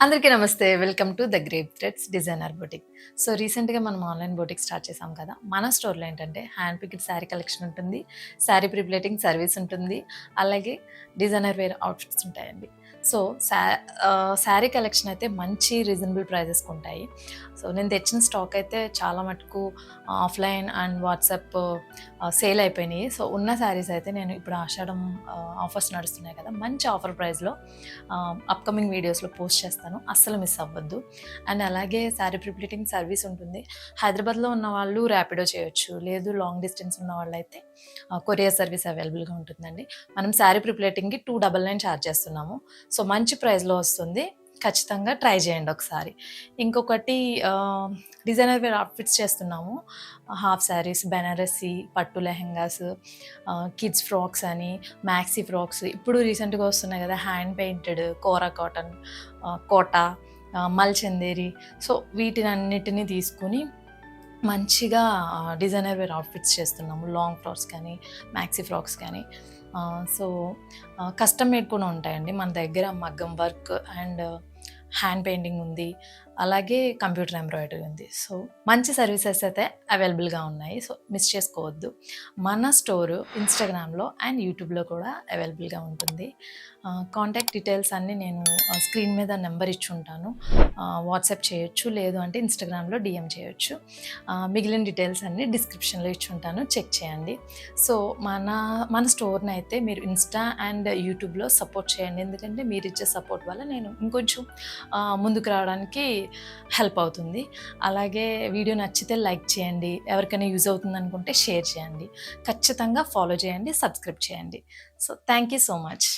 అందరికీ నమస్తే. Welcome to the grape threads designer boutique. So, రీసెంట్‌గా మనం ఆన్‌లైన్ బొటిక్ స్టార్ట్ చేసాం కదా! మన స్టోర్‌లో ఏంటంటే హ్యాండ్ పిక్డ్ శారీ కలెక్షన్ ఉంటుంది. శారీ ప్రీ-ప్లేటింగ్ సర్వీస్ ఉంటుంది. అలాగే డిజైనర్ వేర్ అవుట్‌ఫిట్స్ ఉంటాయండి. సో, శారీ కలెక్షన్ అయితే మంచి రీజనబుల్ ప్రైజెస్‌కి ఉంటాయి. సో, నేను తెచ్చిన స్టాక్ అయితే చాలా మటుకు ఆఫ్‌లైన్ అండ్ వాట్సాప్ సేల్ అయిపోయినాయి. సో, ఉన్న శారీస్ అయితే నేను ఇప్పుడు ఆషాఢం ఆఫర్స్ నడుస్తున్నాయి కదా! మంచి ఆఫర్ ప్రైస్‌లో అప్‌కమింగ్ వీడియోస్‌లో పోస్ట్ చేస్తాను. అస్సలు మిస్ అవ్వద్దు. అండ్ అలాగే శారీ ప్రీ-ప్లీటింగ్ సర్వీస్ ఉంటుంది. హైదరాబాద్‌లో ఉన్న వాళ్ళు ర్యాపిడో చేయొచ్చు. లేదు లాంగ్ డిస్టెన్స్ ఉన్న వాళ్ళైతే కొరియర్ సర్వీస్ అవైలబుల్‌గా ఉంటుందండి. మనం శారీ ప్రీ-ప్లీటింగ్‌కి 299 చార్జ్ చేస్తున్నాము. సో, మంచి ప్రైస్‌లో వస్తుంది. ఖచ్చితంగా ట్రై చేయండి ఒకసారి. ఇంకొకటి డిజైనర్ వేర్ అవుట్‌ఫిట్స్ చేస్తున్నాము. హాఫ్ శారీస్, బెనారసి, పట్టు లెహెంగాస్, కిడ్స్ ఫ్రాక్స్ అని, మ్యాక్సీ ఫ్రాక్స్ ఇప్పుడు రీసెంట్‌గా వస్తున్నాయి కదా! హ్యాండ్ పెయింటెడ్, కోరా కాటన్, కోటా, మల్ చందేరి. సో, వీటినన్నిటిని తీసుకొని మంచిగా డిజైనర్ వేర్ అవుట్‌ఫిట్స్ చేస్తున్నాము. లాంగ్ ఫ్రాక్స్ కానీ, మ్యాక్సీ ఫ్రాక్స్ కానీ. సో, కస్టమ్ మేడ్ కూడా ఉంటాయండి. మన దగ్గర మగ్గం వర్క్ అండ్ హ్యాండ్ పెయింటింగ్ ఉంది. అలాగే కంప్యూటర్ ఎంబ్రాయిడరీ ఉంది. సో, మంచి సర్వీసెస్ అయితే అవైలబుల్‌గా ఉన్నాయి. సో, మిస్ చేసుకోవద్దు. మన స్టోరు ఇన్‌స్టాగ్రామ్‌లో అండ్ యూట్యూబ్‌లో కూడా అవైలబుల్‌గా ఉంటుంది. కాంటాక్ట్ డీటెయిల్స్ అన్నీ నేను స్క్రీన్ మీద నెంబర్ ఇచ్చుంటాను. వాట్సాప్ చేయొచ్చు. లేదు అంటే ఇన్‌స్టాగ్రామ్‌లో డీఎం చేయొచ్చు. మిగిలిన డీటెయిల్స్ అన్నీ డిస్క్రిప్షన్‌లో ఇచ్చుంటాను. చెక్ చేయండి. సో, మన స్టోర్‌నైతే మీరు ఇన్‌స్టా అండ్ యూట్యూబ్‌లో సపోర్ట్ చేయండి. ఎందుకంటే మీరిచ్చే సపోర్ట్ వల్ల నేను ఇంకొంచెం ముందుకు రావడానికి హెల్ప్ అవుతుంది. అలాగే వీడియో నచ్చితే లైక్ చేయండి. ఎవరికైనా యూజ్ అవుతుందనుకుంటే షేర్ చేయండి. ఖచ్చితంగా ఫాలో చేయండి. సబ్స్క్రైబ్ చేయండి. So, thank you so much.